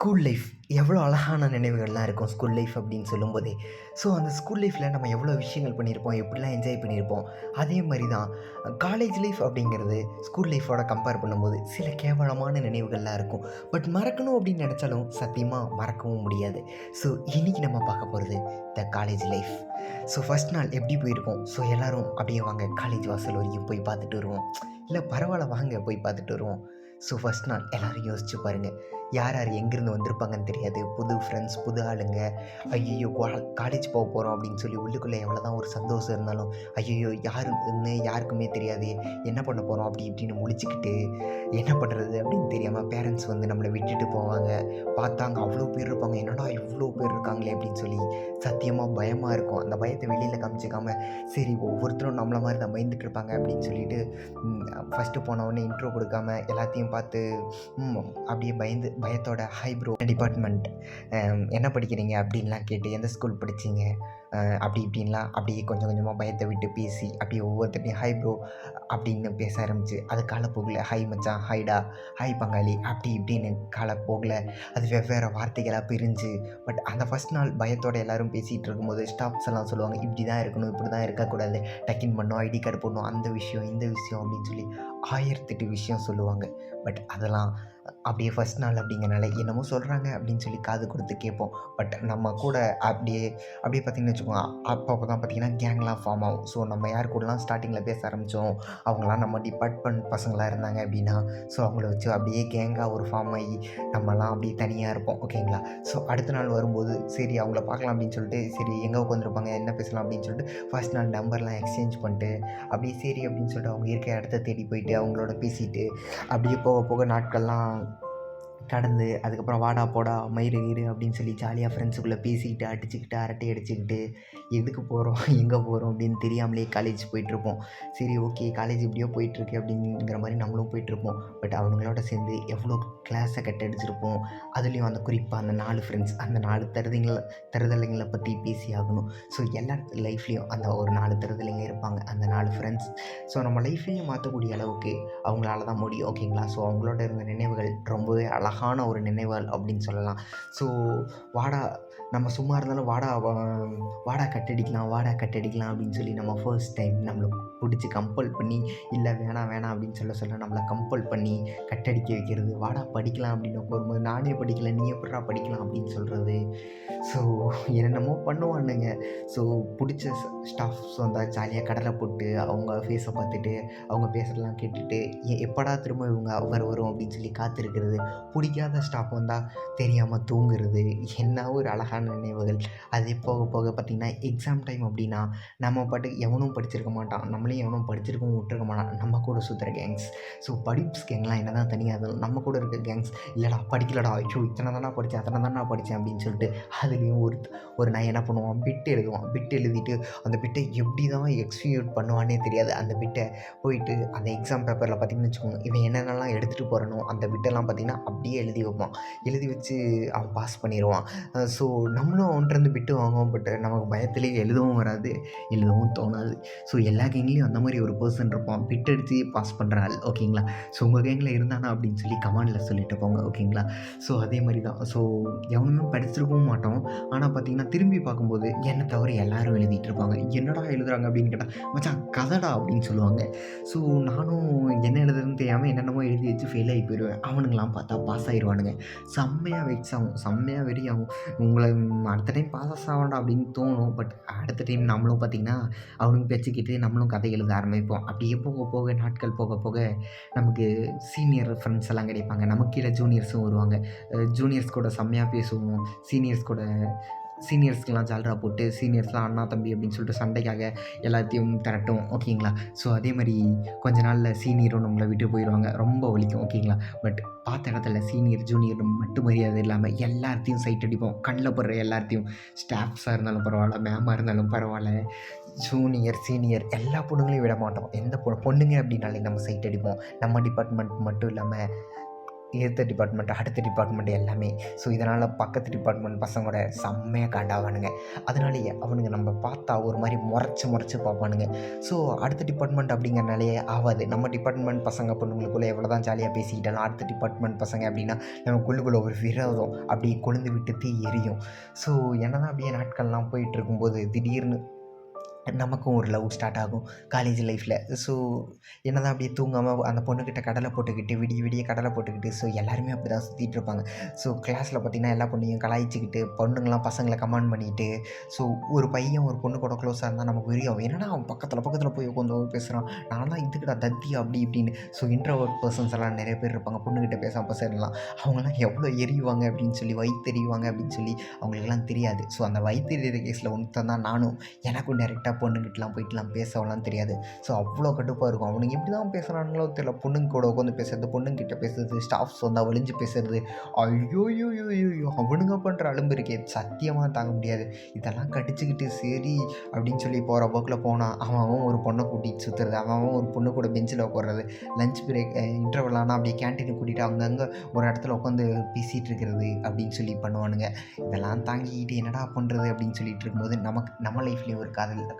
School life எவ்வளோ அழகான நினைவுகள்லாம் இருக்கும் ஸ்கூல் லைஃப் அப்படின்னு சொல்லும்போதே. ஸோ அந்த ஸ்கூல் லைஃப்பில் நம்ம எவ்வளோ விஷயங்கள் பண்ணியிருப்போம், எப்படிலாம் என்ஜாய் பண்ணியிருப்போம். அதே மாதிரி தான் காலேஜ் லைஃப் அப்படிங்கிறது ஸ்கூல் லைஃபோட கம்பேர் பண்ணும்போது சில கேவலமான நினைவுகள்லாம் இருக்கும். பட் மறக்கணும் அப்படின்னு நினச்சாலும் சத்தியமாக மறக்கவும் முடியாது. ஸோ இன்றைக்கி நம்ம பார்க்க போகிறது த காலேஜ் லைஃப். ஸோ ஃபஸ்ட் நாள் எப்படி போயிருக்கோம். ஸோ எல்லோரும் அப்படியே வாங்க காலேஜ் வாசல் வரைக்கும் போய் பார்த்துட்டு வருவோம். இல்லை பரவாயில்ல வாங்க போய் பார்த்துட்டு வருவோம். ஸோ ஃபஸ்ட் நாள் எல்லோரும் யோசிச்சு பாருங்கள். யார் யார் எங்கேருந்து வந்திருப்பாங்கன்னு தெரியாது. புது ஃப்ரெண்ட்ஸ், புது ஆளுங்க. ஐயையோ காலேஜ் போக போகிறோம் அப்படின்னு சொல்லி உள்ளுக்குள்ளே எவ்வளோ தான் ஒரு சந்தோஷம் இருந்தாலும், ஐயையோ யாருன்னு யாருக்குமே தெரியாது. என்ன பண்ண போகிறோம் அப்படி இப்படின்னு முழிச்சுக்கிட்டு என்ன பண்ணுறது அப்படின்னு தெரியாமல் பேரண்ட்ஸ் வந்து நம்மளை விட்டுட்டு போவாங்க. பார்த்தாங்க அவ்வளோ பேர் இருப்பாங்க. என்னடா இவ்வளோ பேர் இருக்காங்களே அப்படின்னு சொல்லி சத்தியமாக பயமாக இருக்கும். அந்த பயத்தை வெளியில் காமிச்சிக்காம சரி ஒவ்வொருத்தரும் நம்மளை மாதிரி தான் பயந்துட்டு இருப்பாங்க அப்படின்னு சொல்லிட்டு ஃபஸ்ட்டு போனவுடனே இன்ட்ரோ கொடுக்காம எல்லாத்தையும் பார்த்து அப்படியே பயத்தோட ஹை ப்ரோ டிபார்ட்மெண்ட் என்ன படிக்கிறீங்க அப்படின்லாம் கேட்டு எந்த ஸ்கூல் படிச்சிங்க அப்படி இப்படின்லாம் அப்படியே கொஞ்சம் கொஞ்சமாக பயத்தை விட்டு பேசி அப்படியே ஒவ்வொருத்தரையும் ஹை ப்ரோ அப்படின்னு பேச ஆரம்பிச்சு அது காலப்போக்கில் ஹை மச்சான், ஹைடா, ஹை பங்காளி அப்படி இப்படின்னு காலப்போக்கில் அது வெவ்வேறு வார்த்தைகளாக பிரிஞ்சு. பட் அந்த ஃபஸ்ட் நாள் பயத்தோடு எல்லோரும் பேசிகிட்டு இருக்கும்போது ஸ்டாஃப்ஸ் எல்லாம் சொல்லுவாங்க இப்படி தான் இருக்கணும், இப்படி தான் இருக்கக்கூடாது, டக்கின் பண்ணணும், ஐடி கார்டு போடணும், அந்த விஷயம் இந்த விஷயம் அப்படின்னு சொல்லி 1008 விஷயம் சொல்லுவாங்க. பட் அதெல்லாம் அப்படியே ஃபஸ்ட் நாள் அப்படிங்கிறனால என்னமோ சொல்கிறாங்க அப்படின்னு சொல்லி காது கொடுத்து கேட்போம். பட் நம்ம கூட அப்படியே அப்படியே பார்த்திங்கன்னு வச்சுக்கோங்க, அப்போ தான் பார்த்திங்கன்னா கேங்லாம் ஃபார்ம் ஆகும். ஸோ நம்ம யார் கூடலாம் ஸ்டார்டிங்கில் பேச ஆரம்பித்தோம் அவங்களாம் நம்ம டிபார்ட்மெண்ட் பசங்களாக இருந்தாங்க அப்படின்னா ஸோ அவங்கள வச்சு அப்படியே கேங்காக ஒரு ஃபார்ம் ஆகி நம்மலாம் அப்படியே தனியாக இருப்போம். ஓகேங்களா. ஸோ அடுத்த நாள் வரும்போது சரி அவங்கள பார்க்கலாம் அப்படின்னு சொல்லிட்டு சரி எங்கே உட்காந்துருப்பாங்க என்ன பேசலாம் அப்படின்னு சொல்லிட்டு ஃபஸ்ட் நாள் நம்பர்லாம் எக்ஸ்சேஞ்ச் பண்ணிட்டு அப்படியே சரி அப்படின்னு சொல்லிட்டு அவங்க இருக்க இடத்த தேடி போயிட்டு அவங்களோட பேசிட்டு அப்படியே போக போக நாட்கள்லாம் கடந்து அதுக்கப்புறம் வாடா போடா மயிறு கீறு அப்படின்னு சொல்லி ஜாலியாக ஃப்ரெண்ட்ஸுக்குள்ளே பேசிக்கிட்டு அடிச்சுக்கிட்டு அரட்டை அடிச்சுக்கிட்டு எதுக்கு போகிறோம் எங்கே போகிறோம் அப்படின்னு தெரியாமலே காலேஜ் போயிட்டுருப்போம். சரி ஓகே காலேஜ் எப்படியோ போயிட்டுருக்கு அப்படிங்கிற மாதிரி நம்மளும் போயிட்டுருப்போம். பட் அவங்களோட சேர்ந்து எவ்வளோ கிளாஸை கட் அடிச்சிருப்போம். அதுலேயும் அந்த குறிப்பாக அந்த 4 ஃப்ரெண்ட்ஸ் அந்த 4 தருதலைங்களை பற்றி பேசி ஆகணும். ஸோ எல்லா லைஃப்லேயும் அந்த ஒரு 4 தருதலைங்க இருப்பாங்க, அந்த 4 ஃப்ரெண்ட்ஸ். ஸோ நம்ம லைஃப்லேயும் மாற்றக்கூடிய அளவுக்கு அவங்களால தான் முடியும். ஓகேங்களா. ஸோ அவங்களோட இருந்த நினைவுகள் ரொம்பவே அழகான ஒரு நினைவுகள் அப்படின்னு சொல்லலாம். ஸோ வாடா நம்ம சும்மா இருந்தாலும் வாடா கட்டடிக்கலாம் அப்படின்னு சொல்லி நம்ம ஃபர்ஸ்ட் டைம் நம்மளை பிடிச்சி கம்பல் பண்ணி இல்லை வேணாம் அப்படின்னு சொல்ல நம்மளை கம்பல் பண்ணி கட்டடிக்க வைக்கிறது. வாடா படிக்கலாம் அப்படின்னு போகும்போது நானே படிக்கல நீ எப்படா படிக்கலாம் அப்படின்னு சொல்கிறது. ஸோ என்னென்னமோ பண்ணுவானுங்க. ஸோ பிடிச்ச ஸ்டாஃப்ஸ் வந்தால் ஜாலியாக கடலை போட்டு அவங்க ஃபேஸை பார்த்துட்டு அவங்க பேசுகிறதெல்லாம் கேட்டுட்டு எப்படா திரும்ப இவங்க வரும் அப்படின்னு சொல்லி காத்திருக்கிறது. பிடிக்காத ஸ்டாஃப் வந்தால் தெரியாமல் தூங்குறது. என்ன ஒரு அழகான நினைவுகள். அதே போக போக பார்த்திங்கன்னா எக்ஸாம் டைம் அப்படின்னா நம்ம பாட்டுக்கு எவனும் படிச்சிருக்க மாட்டான், நம்மளையும் எவனும் படிச்சிருக்கவும் விட்டுருக்க மாட்டான். நம்ம கூட சுற்றுற கேங்ஸ். ஸோ படிப்ஸ் கேங்லாம் என்ன தான் தனியாக இருந்தாலும் நம்ம கூட இருக்க கேங்ஸ் இல்லைடா படிக்கலடா ஐயோ இத்தனை தானே படித்தேன் அத்தனை தானே படித்தேன் அப்படின்னு சொல்லிட்டு அதுலேயும் ஒரு நான் என்ன பண்ணுவான் பிட் எழுதுவான். பிட் எழுதிட்டு அந்த பிட்டை எப்படி தான் எக்ஸிக்யூட் பண்ணுவானே தெரியாது. அந்த பிட்டை போயிட்டு அந்த எக்ஸாம் பேப்பரில் பார்த்திங்கன்னு வச்சுக்கோங்க இவன் என்னென்னலாம் எடுத்துகிட்டு போகிறனோ அந்த பிட்டெல்லாம் பார்த்திங்கன்னா அப்படியே எழுதி வைப்பான். எழுதி வச்சு அவன் பாஸ் பண்ணிடுவான். ஸோ நம்மளும் அவன்கிட்டருந்து பிட்டு வாங்குவோம். பட் நமக்கு பயத்திலே எழுதவும் வராது, எழுதவும் தோணாது. ஸோ எல்லா கேங்லேயும் அந்த மாதிரி ஒரு பர்சன் இருப்பான் பிட் அடித்து பாஸ் பண்ணுற ஆள். ஓகேங்களா. ஸோ உங்கள் கேங்கில் இருந்தானா அப்படின்னு சொல்லி கமெண்டில் சொல்லிட்டு போங்க. ஓகேங்களா. ஸோ அதே மாதிரி தான். ஸோ எவனுமே படிச்சிருக்கவும் மாட்டோம். ஆனால் பார்த்திங்கன்னா திரும்பி பார்க்கும்போது என்னை தவிர எல்லோரும் எழுதிட்டு இருப்பாங்க. என்னடா எழுதுறாங்க அப்படின்னு கேட்டால் மச்சான் கதைடா அப்படின்னு சொல்லுவாங்க. ஸோ நானும் என்ன எழுதுறதுன்னு தெரியாமல் என்னென்னமோ எழுதி வச்சு ஃபெயில் ஆகி போயிடுவேன். அவனுங்களாம் பார்த்தா பாஸ் ஆகிடுவானுங்க. செம்மையாக வெக்ஸ் ஆகும், செம்மையாக வெறி ஆகும். உங்களை அடுத்த டைம் பாஸ் ஆகண்டா அப்படின்னு தோணும். பட் அடுத்த டைம் நம்மளும் பார்த்திங்கன்னா அவனுக்கு பேச்சுக்கிட்டு நம்மளும் கதை எழுத ஆரம்பிப்போம். அப்படியே போக போக நாட்கள் போக போக நமக்கு சீனியர் ஃப்ரெண்ட்ஸ் எல்லாம் கிடைப்பாங்க. நமக்கு கீழே ஜூனியர்ஸும் வருவாங்க. ஜூனியர்ஸ் கூட செம்மையாக பேசுவோம். சீனியர்ஸ்க்கெலாம் ஜால்ரா போட்டு சீனியர்ஸ்லாம் அண்ணா தம்பி அப்படின்னு சொல்லிட்டு சண்டைக்காக எல்லாத்தையும் திரட்டும். ஓகேங்களா. ஸோ அதே மாதிரி கொஞ்ச நாளில் சீனியரும் நம்மளை விட்டு போயிடுவாங்க. ரொம்ப வலிக்கும். ஓகேங்களா. பட் பார்த்த இடத்துல சீனியர் ஜூனியர் மட்டும் மரியாதை இல்லாமல் எல்லாத்தையும் சைட் அடிப்போம். கண்ணில் படுற எல்லாத்தையும் ஸ்டாஃப்ஸாக இருந்தாலும் பரவாயில்ல, மேமாக இருந்தாலும் பரவாயில்ல, ஜூனியர் சீனியர் எல்லா பொண்ணுங்களையும் விட மாட்டோம். எந்த பொண்ணுங்க அப்படின்னாலே நம்ம சைட் அடிப்போம். நம்ம டிபார்ட்மெண்ட் மட்டும் இல்லாமல் எதிர்த்த டிபார்ட்மெண்ட், அடுத்த டிபார்ட்மெண்ட் எல்லாமே. ஸோ இதனால் பக்கத்து டிபார்ட்மெண்ட் பசங்களோட செம்மையா காண்டாவானுங்க. அதனாலேயே அவனுங்க நம்ம பார்த்தா ஒரு மாதிரி முறைச்சு பார்ப்பானுங்க. ஸோ அடுத்த டிபார்ட்மெண்ட் அப்படிங்கிறனாலேயே ஆகாது. நம்ம டிபார்ட்மெண்ட் பசங்க பொண்ணுங்களுக்குள்ளே எவ்வளோ தான் ஜாலியாக பேசிக்கிட்டாலும் அடுத்த டிபார்ட்மெண்ட் பசங்க அப்படின்னா நமக்குள்ளுக்குள்ளே ஒரு விரோதம் அப்படியே கொழுந்து விட்டு தீ எரியும். ஸோ என்னதான் அப்படியே நாட்கள்லாம் போயிட்டுருக்கும்போது திடீர்னு நமக்கும் ஒரு லவ் ஸ்டார்ட் ஆகும் காலேஜ் லைஃப்பில். ஸோ என்னதான் அப்படியே தூங்காமல் அந்த பொண்ணுக்கிட்ட கடலை போட்டுக்கிட்டு விடிய கடலை போட்டுக்கிட்டு ஸோ எல்லாருமே அப்படி தான் சுற்றிட்டு இருப்பாங்க. ஸோ கிளாஸில் பார்த்திங்கன்னா எல்லா பொண்ணையும் கலாய்ச்சிக்கிட்டு பொண்ணுங்களாம் பசங்களை கமெண்ட் பண்ணிவிட்டு ஸோ ஒரு பையன் ஒரு பொண்ணு கூட க்ளோஸாக இருந்தால் நமக்கு வெறியும். என்னன்னா அவன் பக்கத்தில் போய் உட்காந்து பேசுகிறான், நான் தான் இதுக்கிட்ட தத்தி அப்படி இப்படின்னு. ஸோ இன்ட்ரோவர்ட் பர்சன்ஸ் எல்லாம் நிறைய பேர் இருப்பாங்க பொண்ணுக்கிட்ட பேசாமல் பசங்கலாம். அவங்களாம் எவ்வளோ எரியுவாங்க அப்படின்னு சொல்லி வயிற்றெறிவாங்க அப்படின்னு சொல்லி அவங்களுக்குலாம் தெரியாது. ஸோ அந்த வயிற்றெறிகிற கேஸில் ஒருத்தன் தான் நானும். எனக்கும் டேரெக்டாக பொண்ணுங்கிட்டலாம் போயிட்டுலாம் பேசவெல்லாம் தெரியாது. ஸோ அவ்வளோ கடுப்பாக இருக்கும். அவனுங்க எப்படி தான் பேசுகிறானுங்களோ தெரியல. பொண்ணுங்க கூட உட்காந்து பேசுறது, பொண்ணுங்கிட்ட பேசுறது, ஸ்டாஃப்ஸ் வந்தால் ஒளிஞ்சு பேசுறது, ஐயோயோயோயோ அவனுங்க பண்ணுற அலும்பு இருக்கே சத்தியமாக தாங்க முடியாது. இதெல்லாம் கடிச்சிக்கிட்டு சரி அப்படின்னு சொல்லி போகிற போக்கில் போனால் அவன் ஒரு பொண்ணை கூட்டிகிட்டு சுற்றுறது, அவன் ஒரு பொண்ணு கூட பெஞ்சில் உட்கார்றது, லஞ்ச் பிரேக் இன்டர்வல் ஆனால் அப்படியே கேன்டீனுக்கு கூட்டிகிட்டு அங்கங்கே ஒரு இடத்துல உட்காந்து பேசிகிட்டு இருக்கிறது அப்படின்னு சொல்லி பண்ணுவானுங்க. இதெல்லாம் தாங்கிக்கிட்டு என்னடா பண்ணுறது அப்படின்னு சொல்லிட்டு இருக்கும்போது நம்ம லைஃப்லேயும் ஒரு கதை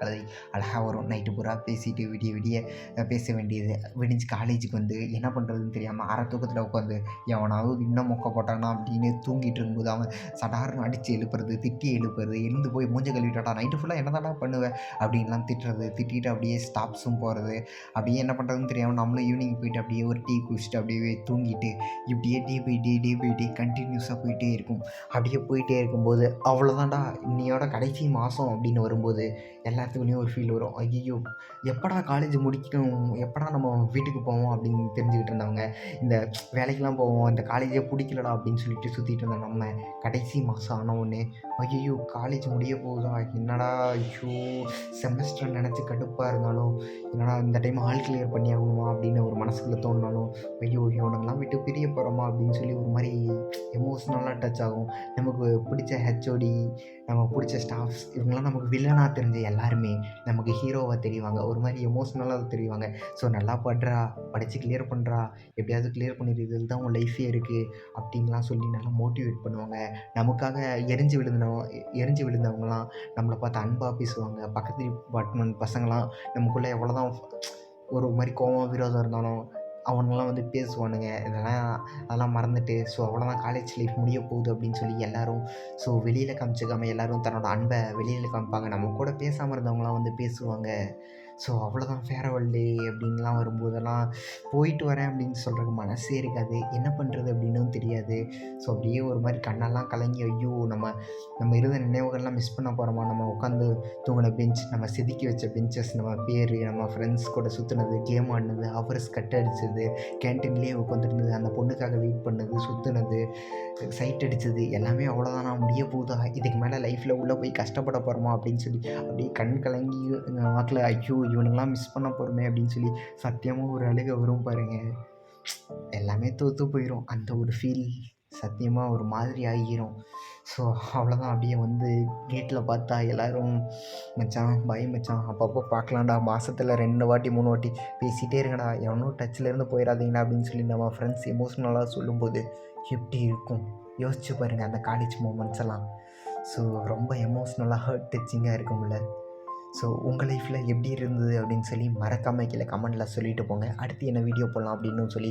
அழகாக வரும். நைட்டு பூரா பேசிட்டு விடிய பேச வேண்டியது. விடிஞ்சு காலேஜுக்கு வந்து என்ன பண்ணுறதுன்னு தெரியாமல் அரை தூக்கத்தில் உட்காந்து எவனாவது இன்னும் மொக்க போட்டானா அப்படின்னு தூங்கிட்டு இருக்கும்போது அவன் சடார்னு அடித்து எழுப்புறது, திட்டி எழுப்புறது, எழுந்து போய் மூஞ்ச கழுவிட்டாடா நைட்டு ஃபுல்லாக என்ன தானே பண்ணுவேன் அப்படின்லாம் திட்டிட்டு அப்படியே ஸ்டாப்ஸும் போகிறது. அப்படியே என்ன பண்ணுறதுன்னு தெரியாமல் நம்மளும் ஈவினிங் போயிட்டு அப்படியே ஒரு டீ குடிச்சிட்டு அப்படியே தூங்கிட்டு இப்படியே டே பை டே கண்டினியூஸாக போயிட்டே இருக்கும். அப்படியே போயிட்டே இருக்கும்போது அவ்வளோதான்டா இன்னையோட கடைசி மாதம் அப்படின்னு வரும்போது எல்லாத்துக்குள்ளேயும் ஒரு ஃபீல் வரும். ஐயையோ எப்படா காலேஜ் முடிக்கணும், எப்படா நம்ம வீட்டுக்கு போவோம் அப்படின்னு தெரிஞ்சுக்கிட்டு இருந்தவங்க, இந்த வேலைக்கெலாம் போவோம், இந்த காலேஜே பிடிக்கலடா அப்படின்னு சொல்லிட்டு சுற்றிட்டு இருந்த நம்ம கடைசி மாதம் ஆன உடனே ஐயையோ காலேஜ் முடிய போகுதா, என்னடா ஐயோ செமஸ்டர் நினச்சி கடுப்பாக இருந்தாலும் என்னடா இந்த டைம் ஆல் கிளியர் பண்ணி ஆகணுமா அப்படின்னு ஒரு மனசுக்குள்ளே தோணினாலும் ஐயோ இவனுங்கெல்லாம் விட்டு பிரிய போகிறோமா அப்படின்னு சொல்லி ஒரு மாதிரி எமோஷ்னலாக டச் ஆகும். நமக்கு பிடிச்ச ஹெச்ஓடி, நமக்கு பிடிச்ச ஸ்டாஃப்ஸ் இவங்கெல்லாம் நமக்கு வில்லனாக தெரிஞ்ச எல்லாருமே நமக்கு ஹீரோவாக தெரிவாங்க. ஒரு மாதிரி எமோஷ்னலாக தெரிவாங்க. ஸோ நல்லா படித்து கிளியர் பண்ணுறா, எப்படியாவது கிளியர் பண்ணிடு, இதில் தான் உன் லைஃபே இருக்குது அப்படின்லாம் சொல்லி நல்லா மோட்டிவேட் பண்ணுவாங்க. நமக்காக எரிஞ்சு விழுந்தவங்களாம் நம்மளை பார்த்து அன்பாக பேசுவாங்க. பக்கத்து டிபார்ட்மெண்ட் பசங்களாம் நமக்குள்ளே எவ்வளோ தான் ஒரு மாதிரி கோவம் விரோதம் இருந்தாலும் அவனுங்களாம் வந்து பேசுவானுங்க. அதெல்லாம் மறந்துட்டு ஸோ அவ்வளோதான் காலேஜ் லைஃப் முடிய போகுது அப்படின்னு சொல்லி எல்லோரும் ஸோ வெளியில் காமிச்சிக்காமல் எல்லோரும் தன்னோட அன்பை வெளியில் காமிப்பாங்க. நம்ம கூட பேசாமல் இருந்தவங்களாம் வந்து பேசுவாங்க. ஸோ அவ்வளோதான் ஃபேர்வெல் டே அப்படின்லாம் வரும்போதெல்லாம் போயிட்டு வரேன் அப்படின்னு சொல்கிறதுக்கு மனசே இருக்காது. என்ன பண்ணுறது அப்படின்னும் தெரியாது. ஸோ அப்படியே ஒரு மாதிரி கண்ணெல்லாம் கலங்கி ஐயோ நம்ம இருந்த நினைவுகள்லாம் மிஸ் பண்ண போகிறோமா, நம்ம உட்காந்து தூங்கின பெஞ்ச், நம்ம செதுக்கி வச்ச பெஞ்சஸ், நம்ம பேர், நம்ம ஃப்ரெண்ட்ஸ் கூட சுற்றுனது, கேம் ஆடினது, ஹவர்ஸ் கட் அடித்தது, கேன்டீன்லேயே உட்காந்துருந்தது, அந்த பொண்ணுக்காக வெயிட் பண்ணது, சுற்றுனது, சைட் அடித்தது எல்லாமே அவ்வளோதானா முடிய போகுதா, இதுக்கு மேலே லைஃப்பில் உள்ளே போய் கஷ்டப்பட போகிறோமா அப்படின்னு சொல்லி அப்படியே கண் கலங்கி நாட்டில் ஐயோ இவனுங்களாம் மிஸ் பண்ண போகிறோமே அப்படின்னு சொல்லி சத்தியமாக ஒரு அழுகை வரும் பாருங்கள். எல்லாமே தோற்று போயிடும். அந்த ஒரு ஃபீல் சத்தியமாக ஒரு மாதிரி ஆகிரும். ஸோ அவ்வளோதான். அப்படியே வந்து கேட்டில் பார்த்தா எல்லோரும் மச்சான் பாய் மச்சான் அப்பப்போ பார்க்கலாம்டா, மாதத்தில் 2 வாட்டி 3 வாட்டி பேசிகிட்டே இருங்கடா, எவனும் டச்சிலேருந்து போயிடாதீங்கடா அப்படின்னு சொல்லி நம்ம ஃப்ரெண்ட்ஸ் எமோஷ்னலாக சொல்லும்போது எப்படி இருக்கும் யோசிச்சு பாருங்கள் அந்த காலேஜ் மூமெண்ட்ஸ் எல்லாம். ஸோ ரொம்ப எமோஷ்னலாக ஹர்ட் டச்சிங்காக இருக்கும்ல. ஸோ உங்கள் லைஃப்பில் எப்படி இருந்தது அப்படின்னு சொல்லி மறக்காமல் கீழே கமெண்டில் சொல்லிட்டு போங்க. அடுத்து என்ன வீடியோ போடலாம் அப்படின்னு சொல்லி